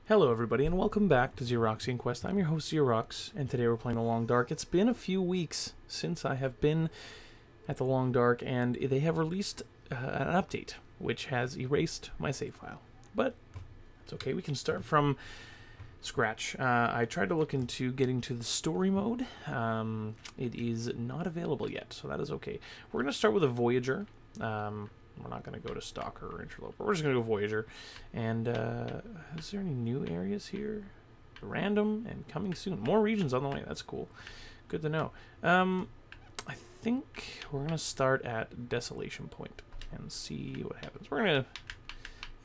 Hello everybody and welcome back to Xeroxian Quest. I'm your host Xerox, and today we're playing The Long Dark. It's been a few weeks since I have been at The Long Dark, and they have released an update which has erased my save file. But it's okay, we can start from scratch. I tried to look into getting to the story mode. It is not available yet, so that is okay. We're going to start with a Voyager. We're not going to go to Stalker or Interloper. We're just going to go Voyager. And is there any new areas here? Random and coming soon. More regions on the way. That's cool. Good to know. I think we're going to start at Desolation Point and see what happens. We're going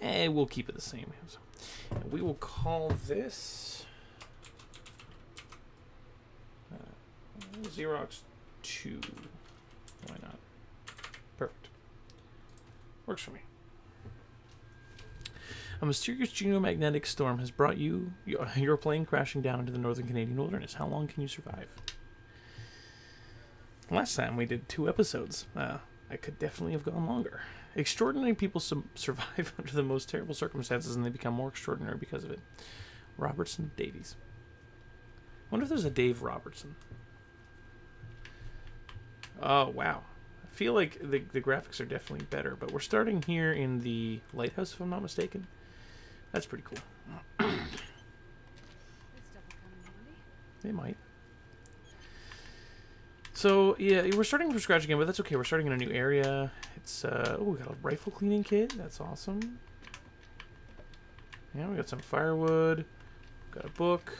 to... we'll keep it the same. So, we will call this... Xerox 2. Why not? Perfect. Works for me. A mysterious geomagnetic storm has brought your plane crashing down into the northern Canadian wilderness. How long can you survive? Last time we did 2 episodes. I could definitely have gone longer. Extraordinary people survive under the most terrible circumstances, and they become more extraordinary because of it. Robertson Davies. I wonder if there's a Dave Robertson. Oh, wow. I feel like the graphics are definitely better, but we're starting here in the lighthouse, if I'm not mistaken. That's pretty cool. They might. So, yeah, we're starting from scratch again, but that's okay. We're starting in a new area. It's, oh, we got a rifle cleaning kit. That's awesome. Yeah, we got some firewood. Got a book.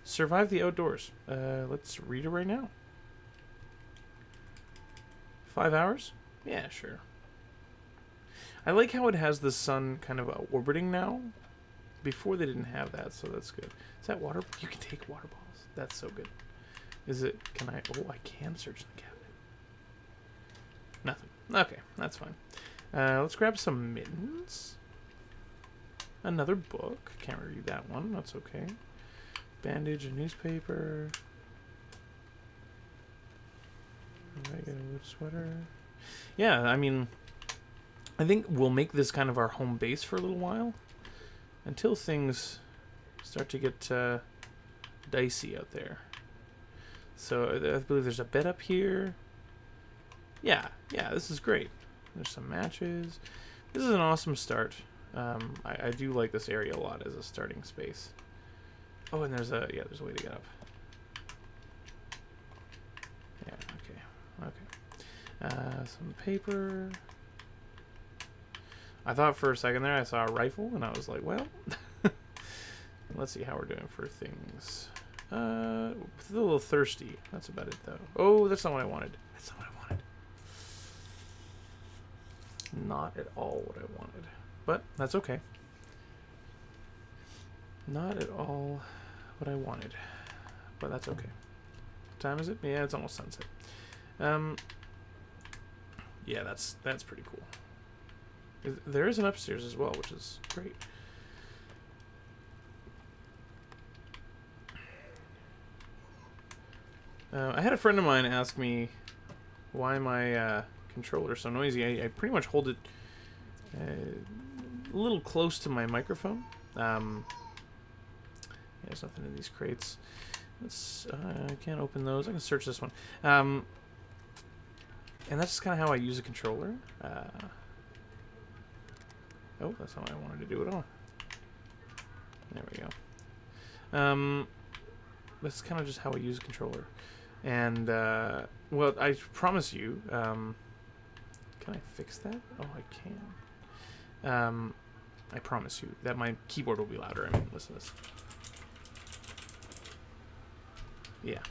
Survive the outdoors. Let's read it right now. 5 hours? Yeah, sure. I like how it has the sun kind of orbiting now. Before they didn't have that, so that's good. Is that water? You can take water bottles. That's so good. Is it... Can I... Oh, I can search the cabinet. Nothing. Okay, that's fine. Let's grab some mittens. Another book. Can't read that one. That's okay. Bandage, a newspaper. Regular wood sweater. Yeah, I mean, I think we'll make this kind of our home base for a little while until things start to get dicey out there. So I believe there's a bed up here. Yeah, this is great. There's some matches. This is an awesome start. I do like this area a lot as a starting space. Oh, and there's a way to get up. Yeah, okay. Some paper. I thought for a second there I saw a rifle, and I was like, well, let's see how we're doing for things. A little thirsty. That's about it, though. Oh, that's not what I wanted. That's not what I wanted. Not at all what I wanted. But that's okay. Not at all what I wanted. But that's okay. What time is it? Yeah, it's almost sunset. Yeah, that's pretty cool. There is an upstairs as well, which is great. I had a friend of mine ask me why my controller is so noisy. I pretty much hold it a little close to my microphone. There's nothing in these crates. I can't open those. I can search this one. And that's just kind of how I use a controller. Oh, that's not what I wanted to do at all. There we go. That's kind of just how I use a controller. And, well, I promise you, can I fix that? Oh, I can. I promise you that my keyboard will be louder. I mean, listen to this. Yeah,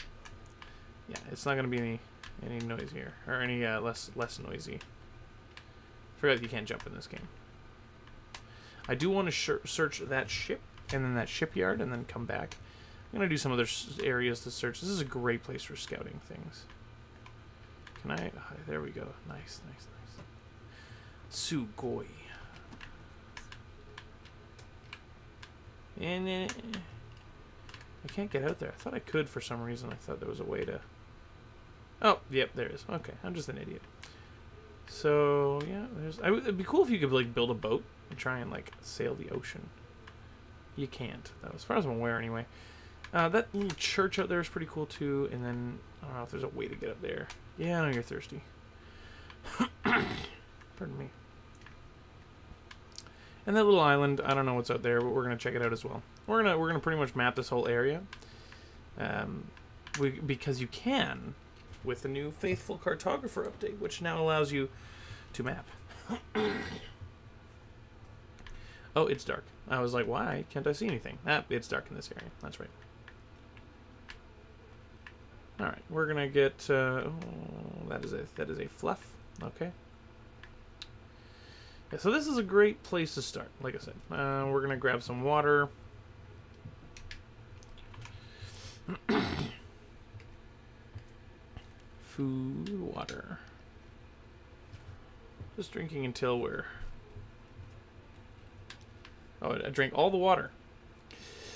it's not going to be any noisier, or any less noisy. Forgot that you can't jump in this game. I do want to search that ship, and then that shipyard, and then come back. I'm going to do some other areas to search. This is a great place for scouting things. Can I... there we go. Nice. Sugoi. And I can't get out there. I thought I could for some reason. I thought there was a way to... Oh, yep, there is. Okay, I'm just an idiot. So, yeah, it'd be cool if you could, like, build a boat and try and, like, sail the ocean. you can't. As far as I'm aware, anyway. That little church out there is pretty cool, too. And then, I don't know if there's a way to get up there. Yeah, I know you're thirsty. Pardon me. And that little island, I don't know what's out there, but we're going to check it out as well. We're gonna pretty much map this whole area. Because you can with the new Faithful Cartographer update, which now allows you to map. Oh, it's dark. I was like, why can't I see anything? Ah, it's dark in this area. That's right. Alright, we're gonna get oh, that is a fluff. Okay. Yeah, so this is a great place to start, like I said. We're gonna grab some water. Food, water. Just drinking until we're... Oh, I drank all the water.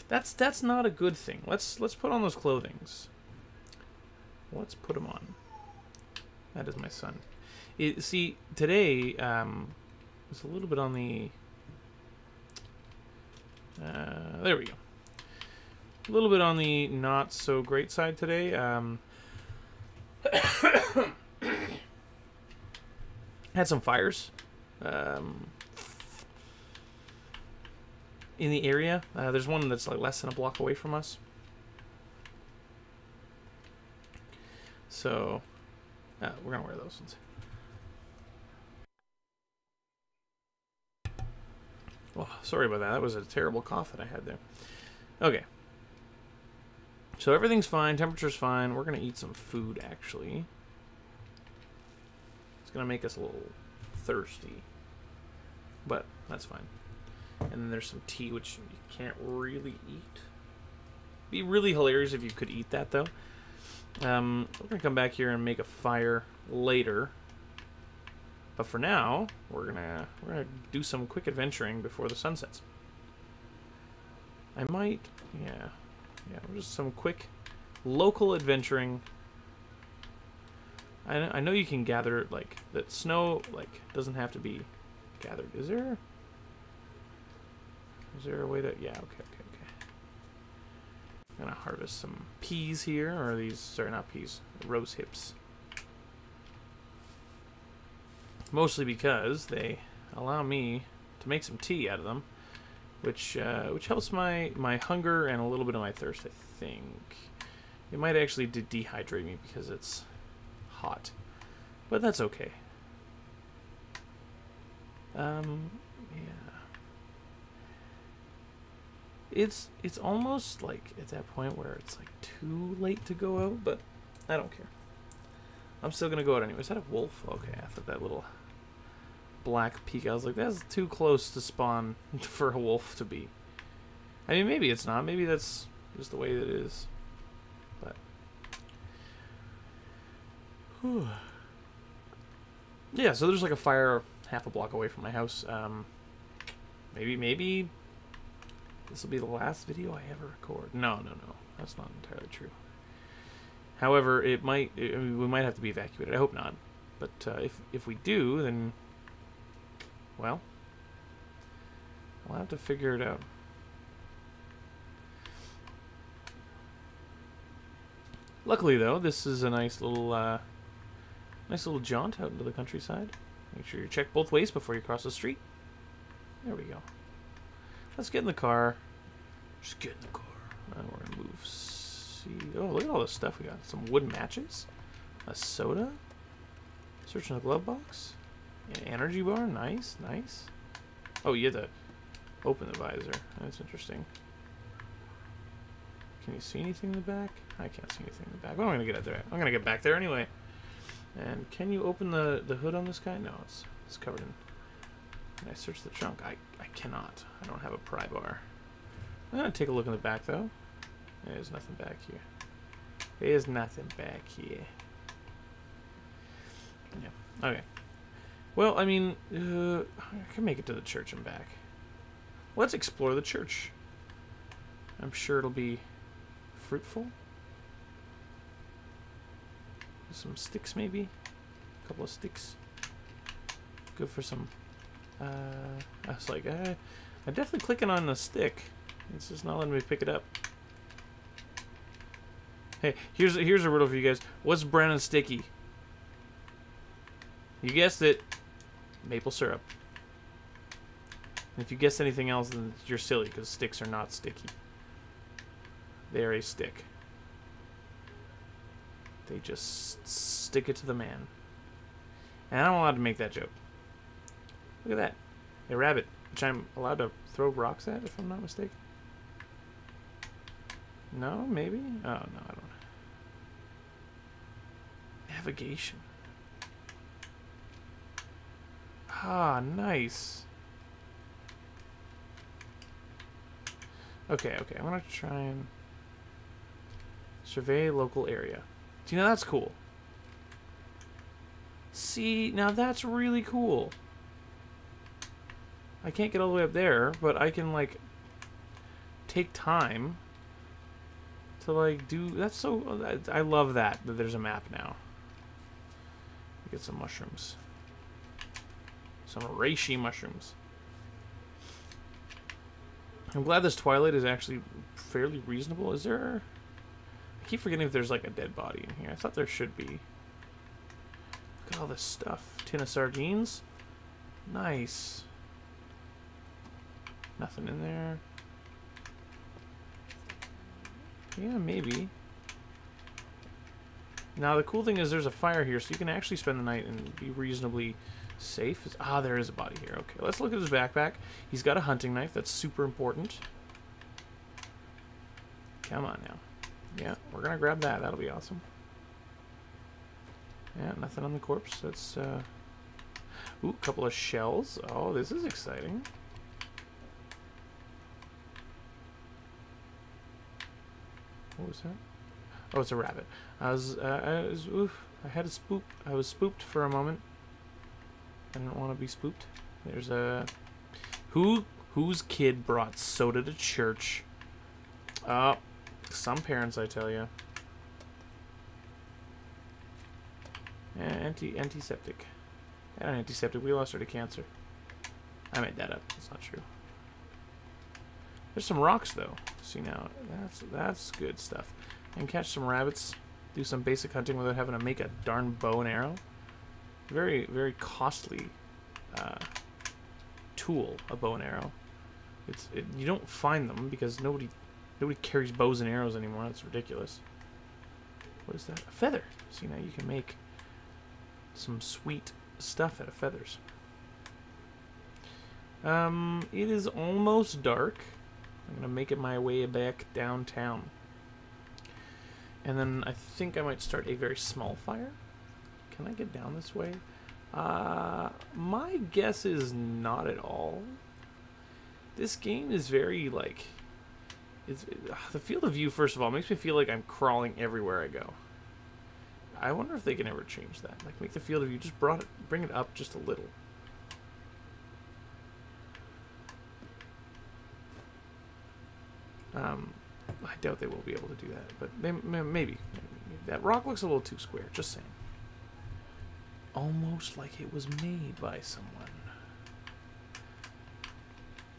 That's not a good thing. Let's put on those clothings. Let's put them on. That is my son. See, today it's a little bit on the... there we go. A little bit on the not so great side today. Had some fires in the area. There's one that's like less than a block away from us. So we're gonna wear those ones. Oh, sorry about that. That was a terrible cough that I had there. Okay. So everything's fine, temperature's fine. We're gonna eat some food, actually. It's gonna make us a little thirsty, but that's fine. And then there's some tea, which you can't really eat. Be really hilarious if you could eat that, though. We're gonna come back here and make a fire later. But for now, we're gonna do some quick adventuring before the sun sets. I might, yeah, just some quick local adventuring. I know you can gather, like, that snow, like, doesn't have to be gathered. Is there a way that, yeah, okay. I'm gonna harvest some peas here, or these, sorry, not peas, rose hips. Mostly because they allow me to make some tea out of them, which helps my hunger and a little bit of my thirst, I think. It might actually dehydrate me because it's hot, but that's okay. Yeah. It's almost like at that point where it's like too late to go out, but I don't care. I'm still gonna go out anyway. Is that a wolf? Okay, I thought that little black peak, I was like, that's too close to spawn for a wolf to be. I mean, maybe it's not. Maybe that's just the way that it is. But whew. Yeah, so there's like a fire half a block away from my house. Maybe this will be the last video I ever record. No, that's not entirely true. However, we might have to be evacuated. I hope not. But if we do, then, well, we'll have to figure it out. Luckily, though, this is a nice little jaunt out into the countryside. Make sure you check both ways before you cross the street. There we go. Let's get in the car. Just get in the car. And we're gonna move. See. Oh, look at all this stuff we got. Some wood matches, a soda. Search in the glove box. An energy bar. Nice. Oh, you have to open the visor. That's interesting. Can you see anything in the back? I can't see anything in the back. Well, I'm gonna get out there. I'm gonna get back there anyway. And can you open the hood on this guy? No, it's covered in. Can I search the trunk? I cannot. I don't have a pry bar. I'm gonna take a look in the back though. There's nothing back here. There's nothing back here. Yeah. Okay. Well, I mean, I can make it to the church and back. Let's explore the church. I'm sure it'll be fruitful. Some sticks, maybe. A couple of sticks. Good for some. I was like, I'm definitely clicking on the stick It's just not letting me pick it up. Hey, here's a riddle for you guys. What's brown and sticky? You guessed it. Maple syrup. And if you guessed anything else, then you're silly, because sticks are not sticky. They are a stick. They just stick it to the man. And I'm allowed to make that joke. Look at that. A rabbit, which I'm allowed to throw rocks at, if I'm not mistaken. No, maybe? Oh, no, I don't know. Navigation. Ah, nice. Okay, I'm gonna try and survey local area. See, now that's cool. See, now that's really cool. I can't get all the way up there, but I can, like, take time to, like, do... That's so... I love that there's a map now. Get some mushrooms. Some reishi mushrooms. I'm glad this Twilight is actually fairly reasonable. Is there... I keep forgetting if there's, like, a dead body in here. I thought there should be. Look at all this stuff. Tin of sardines. Nice. Nothing in there. Yeah, maybe. Now, the cool thing is there's a fire here, so you can actually spend the night and be reasonably safe. Ah, there is a body here. Okay, let's look at his backpack. He's got a hunting knife. That's super important. Come on now. Yeah, we're going to grab that. That'll be awesome. Yeah, nothing on the corpse. That's, ooh, a couple of shells. Oh, this is exciting. What was that? Oh, it's a rabbit. I was spooked for a moment. I didn't want to be spooked. There's a... Whose kid brought soda to church? Some parents, I tell you. Yeah, antiseptic. Yeah, an antiseptic. We lost her to cancer. I made that up. That's not true. There's some rocks, though. See, now, that's good stuff. I can catch some rabbits, do some basic hunting without having to make a darn bow and arrow. Very, very costly tool, a bow and arrow. You don't find them because nobody carries bows and arrows anymore. That's ridiculous. What is that? A feather. See, now you can make some sweet stuff out of feathers. It is almost dark. I'm gonna make it my way back downtown. And then I think I might start a very small fire. Can I get down this way? My guess is not at all. This game is very, like... the field of view, first of all, makes me feel like I'm crawling everywhere I go. I wonder if they can ever change that. Like, make the field of view, just bring it up just a little. I doubt they will be able to do that, but maybe. That rock looks a little too square, just saying. Almost like it was made by someone.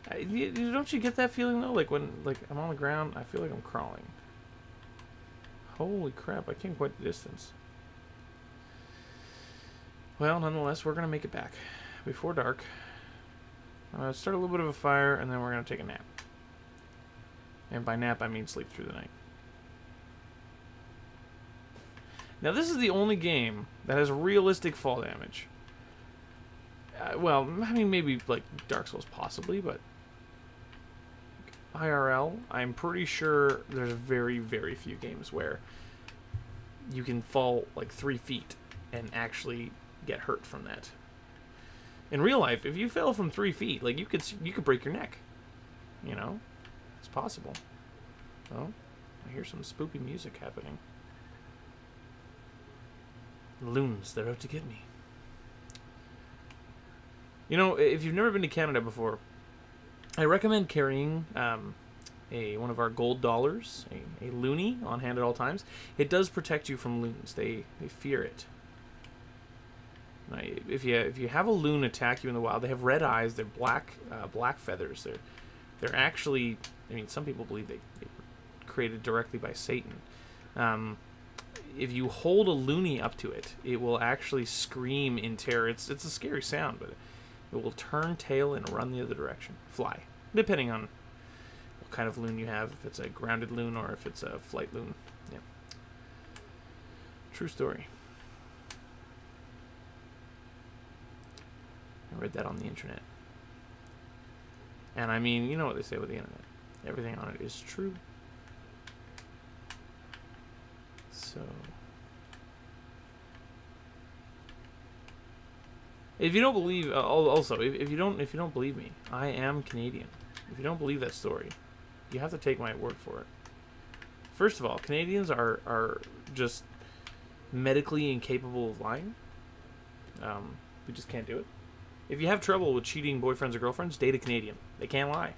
Don't you get that feeling, though? Like, when I'm on the ground, I feel like I'm crawling. Holy crap, I can't quite the distance. Well, nonetheless, we're going to make it back before dark. I'm going to start a little bit of a fire, and then we're going to take a nap. And by nap, I mean sleep through the night. Now, this is the only game that has realistic fall damage. Well, I mean, maybe, like, Dark Souls possibly, but... IRL, I'm pretty sure there's very, very few games where you can fall, like, 3 feet and actually get hurt from that. In real life, if you fell from 3 feet, like, you could break your neck. You know? It's possible. Oh, I hear some spooky music happening. Loons, they're out to get me. You know, if you've never been to Canada before, I recommend carrying one of our gold dollars, a loonie, on hand at all times. It does protect you from loons. They fear it. Now, if you have a loon attack you in the wild, they have red eyes. They're black feathers. They're actually I mean, some people believe they were created directly by Satan. If you hold a loony up to it, it will actually scream in terror. It's a scary sound, but it will turn tail and run the other direction. Fly. Depending on what kind of loon you have, if it's a grounded loon or if it's a flight loon. Yeah. True story. I read that on the internet. And I mean, you know what they say with the internet. Everything on it is true. So, if you don't believe, also, if you don't believe me, I am Canadian. If you don't believe that story, you have to take my word for it. First of all, Canadians are just medically incapable of lying. We just can't do it. If you have trouble with cheating boyfriends or girlfriends, date a Canadian. They can't lie.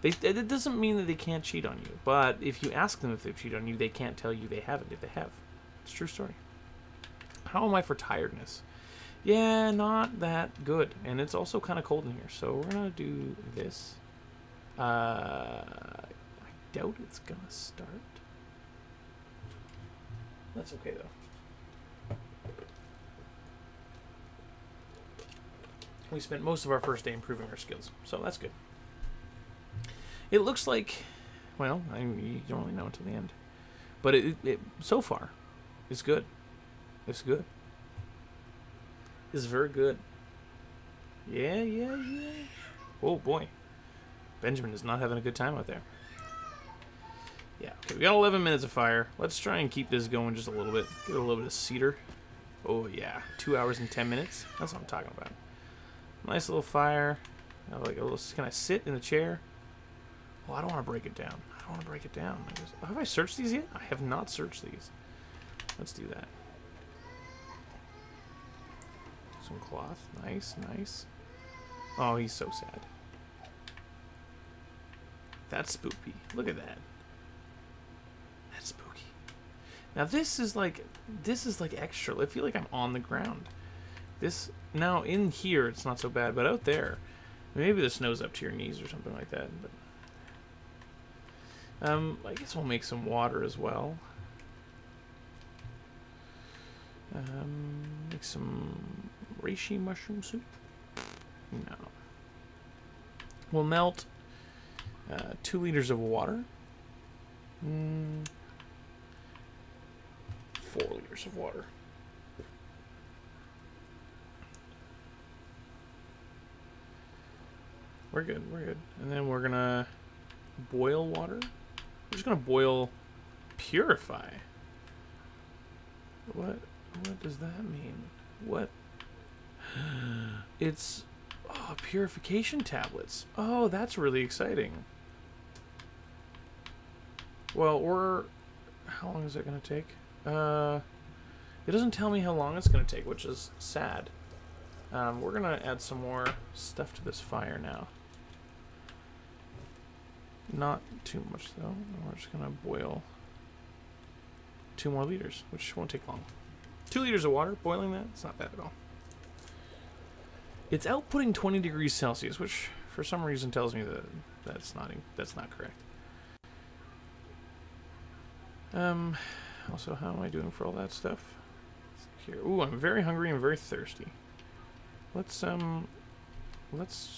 It doesn't mean that they can't cheat on you, but if you ask them if they've cheated on you, they can't tell you they haven't if they have. It's a true story. How am I for tiredness? Yeah, not that good. And it's also kind of cold in here, so we're going to do this. I doubt it's going to start. That's okay, though. We spent most of our first day improving our skills, so that's good. It looks like, well, you don't really know until the end, but it so far, it's good. It's good. It's very good. Yeah. Oh boy, Benjamin is not having a good time out there. Yeah. Okay, we got 11 minutes of fire. Let's try and keep this going just a little bit. Get a little bit of cedar. Oh yeah, 2 hours and 10 minutes. That's what I'm talking about. Nice little fire. Like a little. Can I sit in the chair? Oh, I don't want to break it down. Have I searched these yet? I have not searched these. Let's do that. Some cloth. Nice. Oh, he's so sad. That's spooky. Look at that. That's spooky. Now this is like extra. I feel like I'm on the ground. This now in here it's not so bad, but out there, maybe the snow's up to your knees or something like that. But I guess we'll make some water as well. Make some reishi mushroom soup. No. We'll melt 2 liters of water. 4 liters of water. We're good. And then we're gonna boil water. We're just gonna boil purify. What does that mean? What? It's purification tablets. Oh, that's really exciting. Well, how long is it gonna take? It doesn't tell me how long it's gonna take, which is sad. We're gonna add some more stuff to this fire now. Not too much though. We're just gonna boil 2 more liters, which won't take long. 2 liters of water, boiling that, it's not bad at all. It's outputting 20 degrees Celsius, which for some reason tells me that that's not correct. Also, how am I doing for all that stuff? Here. Ooh, I'm very hungry and very thirsty. Let's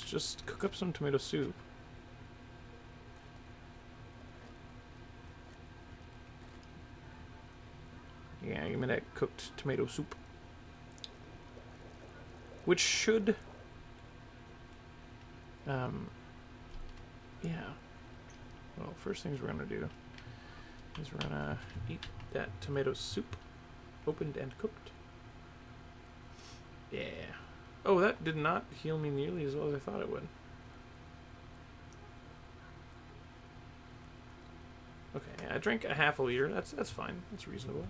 just cook up some tomato soup. Yeah, give me that cooked tomato soup. Which should... yeah. Well, first things we're going to do is we're going to eat that tomato soup. Opened and cooked. Yeah. Oh, that did not heal me nearly as well as I thought it would. Okay, I drank a half a liter. That's fine. That's reasonable.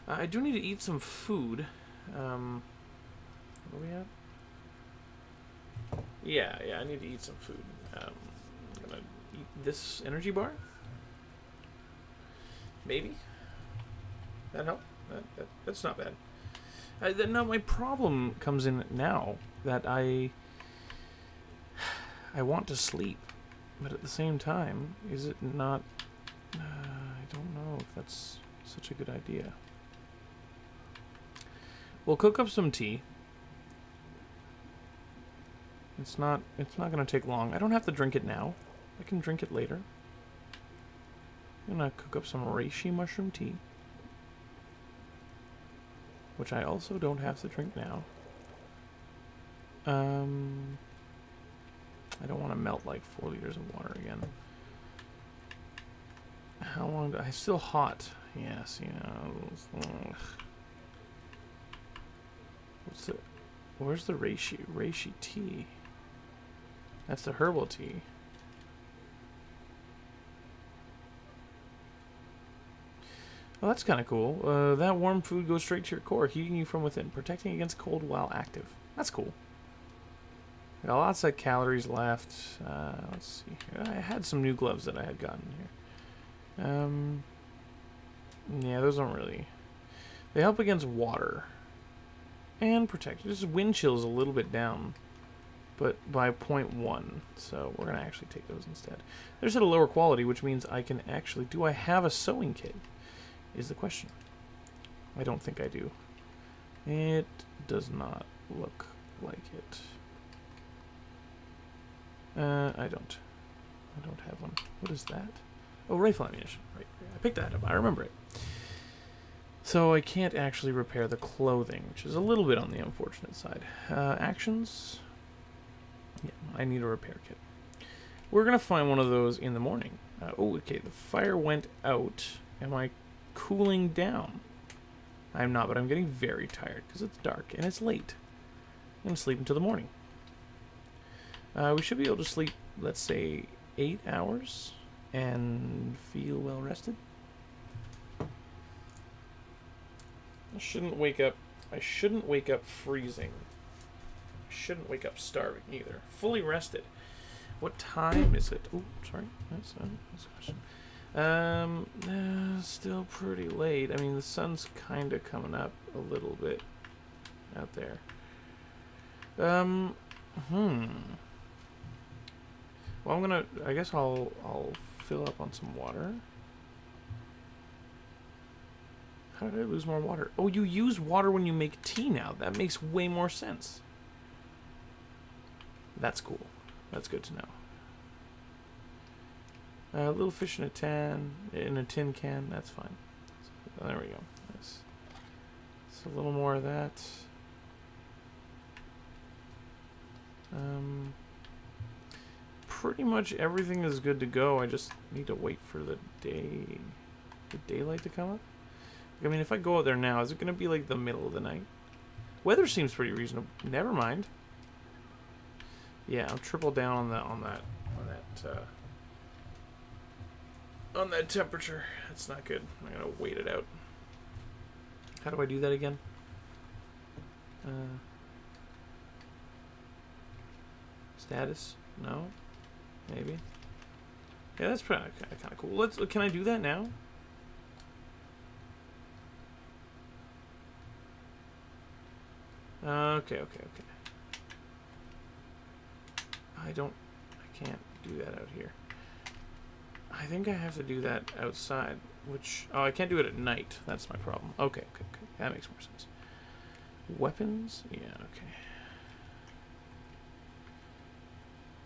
I do need to eat some food. Where are we at? Yeah, I need to eat some food. I'm gonna eat this energy bar. Maybe. That help? That's not bad. Now my problem comes in now that I want to sleep But at the same time, is it not... I don't know if that's such a good idea. We'll cook up some tea. It's not going to take long. I don't have to drink it now. I can drink it later. I'm going to cook up some reishi mushroom tea. Which I also don't have to drink now. I don't want to melt like 4 liters of water again. How long do I... Still hot. Yes, you know. Ugh. What's the... Where's the reishi? Reishi tea. That's the herbal tea. Well, that's kind of cool. That warm food goes straight to your core, heating you from within, protecting against cold while active. That's cool. Got lots of calories left. Let's see here. I had some new gloves that I had gotten here. Yeah, those don't really... They help against water. And protect. Just wind chill is a little bit down. But by 0.1. So we're going to actually take those instead. They're just at a lower quality, which means I can actually... Do I have a sewing kit? Is the question. I don't think I do. It does not look like it. I don't have one. What is that? Oh, rifle ammunition. Right. I picked that up. I remember it. So I can't actually repair the clothing, which is a little bit on the unfortunate side. Actions. Yeah, I need a repair kit. We're going to find one of those in the morning. Oh, okay. The fire went out. Am I cooling down? I'm not, but I'm getting very tired because it's dark and it's late. I'm going to sleep until the morning. We should be able to sleep, let's say, 8 hours and feel well rested. I shouldn't wake up freezing. I shouldn't wake up starving either. Fully rested. What time is it? Oh, sorry. That's a question. Still pretty late. I mean, the sun's kind of coming up a little bit out there. Well, I guess I'll fill up on some water. How did I lose more water? Oh, you use water when you make tea now. That makes way more sense. That's cool. That's good to know. A little fish in a tin can. That's fine. So, there we go. Nice. So a little more of that. Pretty much everything is good to go. I just need to wait for the daylight to come up. I mean, if I go out there now, is it going to be like the middle of the night? Weather seems pretty reasonable. Never mind. Yeah, I'll triple down on that temperature. That's not good. I'm gonna wait it out. How do I do that again? Status? No. Maybe. Yeah, that's probably kind of cool. Can I do that now? Okay. I can't do that out here. I think I have to do that outside, which... Oh, I can't do it at night. That's my problem. Okay. That makes more sense. Weapons? Yeah, okay.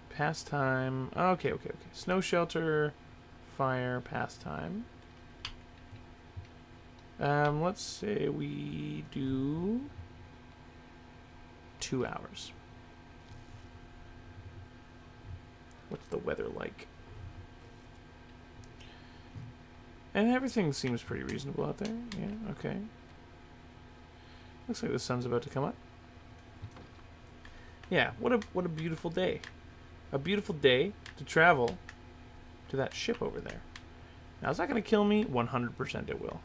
Pastime. Okay. Snow shelter, fire, pastime. Let's say we do 2 hours. What's the weather like? And everything seems pretty reasonable out there. Yeah, okay. Looks like the sun's about to come up. Yeah, what a beautiful day. A beautiful day to travel to that ship over there. Now, is that going to kill me? 100% it will.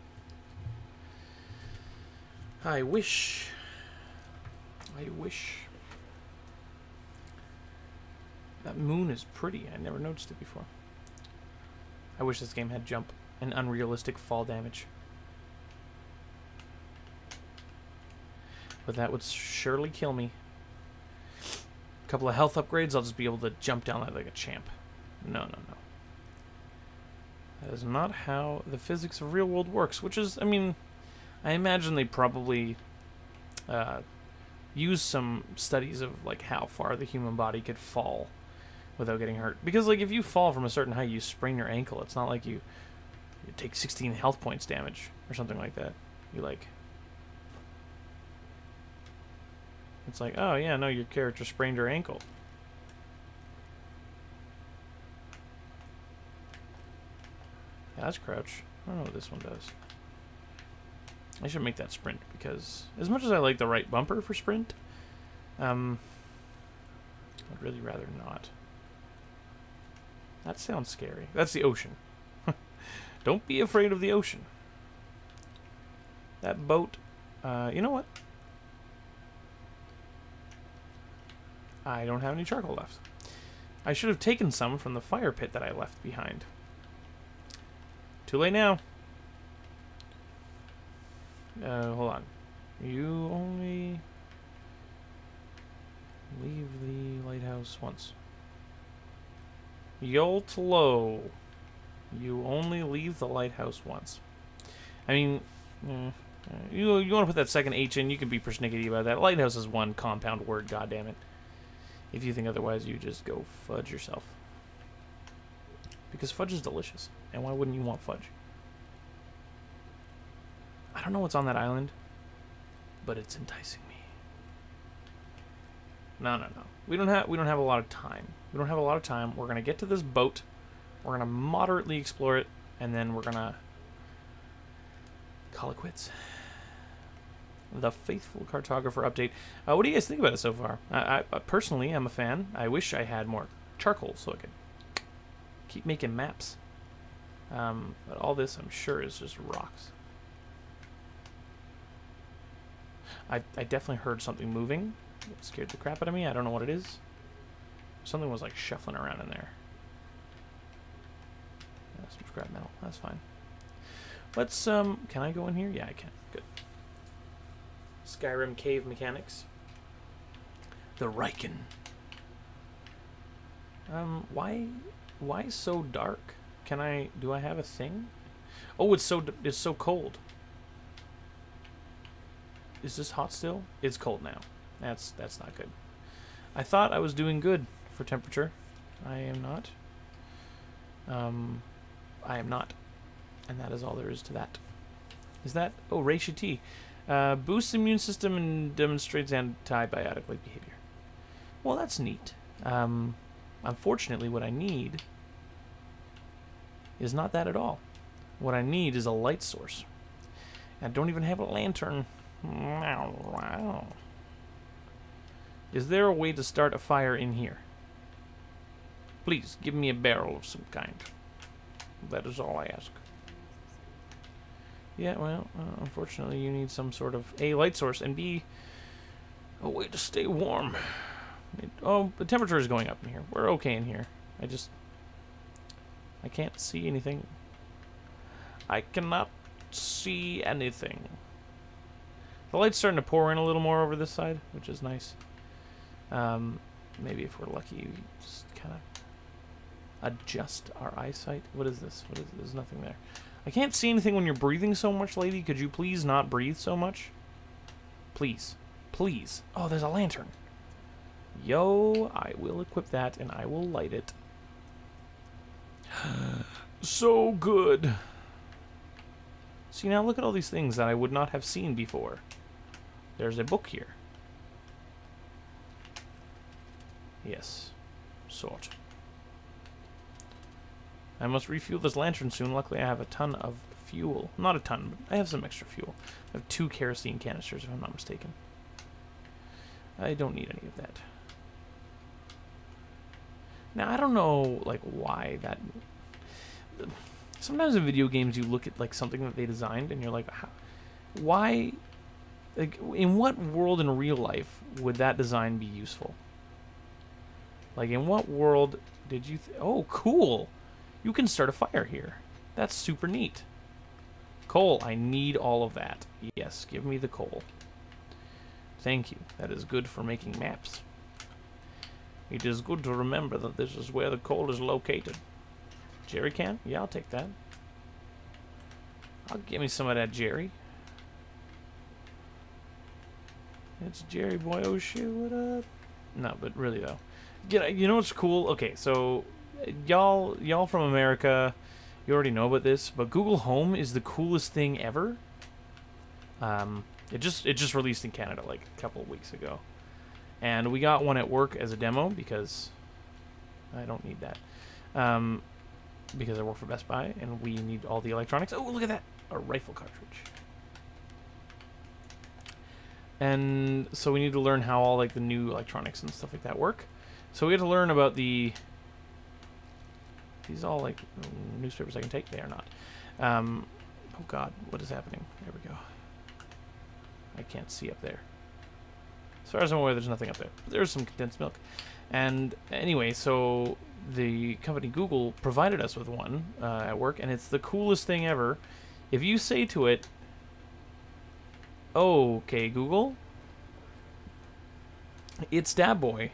I wish. That moon is pretty. I never noticed it before. I wish this game had jump and unrealistic fall damage. But that would surely kill me. A couple of health upgrades, I'll just be able to jump down that like a champ. No, no, no. That is not how the physics of real world works, which is, I mean, I imagine they probably use some studies of, like, how far the human body could fall without getting hurt. Because, like, if you fall from a certain height, you sprain your ankle. It's not like you take 16 health points damage or something like that. You, like... It's like, oh, yeah, no, your character sprained her ankle. Yeah, that's crouch. I don't know what this one does. I should make that sprint, because as much as I like the right bumper for sprint, I'd really rather not. That sounds scary. That's the ocean. Don't be afraid of the ocean. That boat, you know what? I don't have any charcoal left. I should have taken some from the fire pit that I left behind. Too late now. Hold on. You only leave the lighthouse once. Yoltlo. You only leave the lighthouse once. I mean, you want to put that second H in, you can be persnickety about that. Lighthouse is one compound word, goddammit. If you think otherwise, you just go fudge yourself. Because fudge is delicious. And why wouldn't you want fudge? I don't know what's on that island, but it's enticing me. No, no, no. We don't have a lot of time. We don't have a lot of time. We're gonna get to this boat. We're gonna moderately explore it, and then we're gonna call it quits. The faithful cartographer update. What do you guys think about it so far? I personally am a fan. I wish I had more charcoal so I could keep making maps. But all this, I'm sure, is just rocks. I definitely heard something moving. It scared the crap out of me. I don't know what it is. Something was like shuffling around in there. Yeah, some scrap metal. That's fine. Let's, can I go in here? Yeah, I can. Good. Skyrim cave mechanics. The Riken. Why so dark? Do I have a thing? Oh, it's so cold. Is this hot still? It's cold now. That's not good. I thought I was doing good for temperature. I am not. I am not. And that is all there is to that. Is that? Oh, Reishi T. Boosts immune system and demonstrates antibiotic-like behavior. Well, that's neat. Unfortunately, what I need is not that at all. What I need is a light source. I don't even have a lantern. Wow. Is there a way to start a fire in here? Please, give me a barrel of some kind. That is all I ask. Yeah, well, unfortunately you need some sort of A, light source, and B, a way to stay warm. Oh, the temperature is going up in here. We're okay in here. I can't see anything. I cannot see anything. The light's starting to pour in a little more over this side, which is nice. Maybe if we're lucky, we just kind of adjust our eyesight. What is this? What is this? There's nothing there. I can't see anything when you're breathing so much, lady. Could you please not breathe so much? Please. Please. Oh, there's a lantern. Yo, I will equip that and I will light it. So good. See, now look at all these things that I would not have seen before. There's a book here. Yes. Sort. I must refuel this lantern soon. Luckily, I have a ton of fuel. Not a ton, but I have some extra fuel. I have 2 kerosene canisters, if I'm not mistaken. I don't need any of that. Now, I don't know, like, why that... Sometimes in video games, you look at, like, something that they designed, and you're like, why... Like, in what world in real life would that design be useful? Like, in what world did you... Oh, cool! You can start a fire here. That's super neat. Coal, I need all of that. Yes, give me the coal. Thank you. That is good for making maps. It is good to remember that this is where the coal is located. Jerry can? Yeah, I'll take that. I'll give me some of that Jerry. It's Jerry boy, oh shit, what up? No, but really though. You know what's cool? Okay, so y'all from America, you already know about this, but Google Home is the coolest thing ever. It just released in Canada like a couple of weeks ago. And we got one at work as a demo because I don't need that. Because I work for Best Buy and we need all the electronics. Oh, look at that! A rifle cartridge. And so we need to learn how all like the new electronics and stuff like that work. So we have to learn about these all like newspapers I can take. They are not. Oh God, what is happening? There we go. I can't see up there. As far as I'm aware, there's nothing up there. But there's some condensed milk. And anyway, so the company Google provided us with one at work, and it's the coolest thing ever. If you say to it, "Okay, Google, it's Dab Boy,"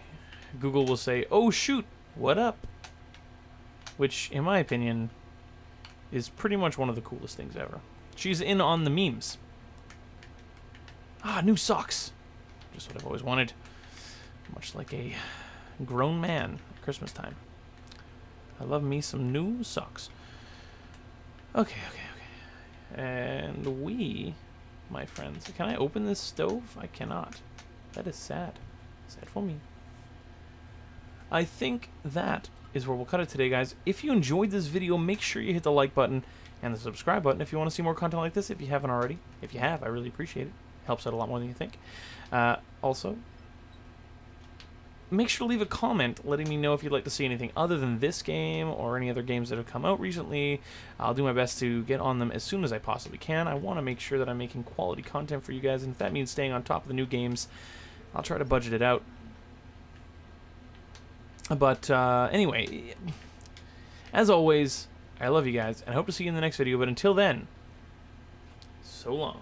Google will say, "Oh shoot, what up?" Which, in my opinion, is pretty much one of the coolest things ever. She's in on the memes. Ah, new socks. Just what I've always wanted. Much like a grown man at Christmas time. I love me some new socks. Okay. And we, my friends, can I open this stove? I cannot. That is sad. Sad for me. I think that is where we'll cut it today, guys. If you enjoyed this video, make sure you hit the like button and the subscribe button if you want to see more content like this, if you haven't already. If you have, I really appreciate it. Helps out a lot more than you think. Also, make sure to leave a comment letting me know if you'd like to see anything other than this game or any other games that have come out recently. I'll do my best to get on them as soon as I possibly can. I want to make sure that I'm making quality content for you guys, and if that means staying on top of the new games, I'll try to budget it out. But anyway, as always, I love you guys, and I hope to see you in the next video, but until then, so long.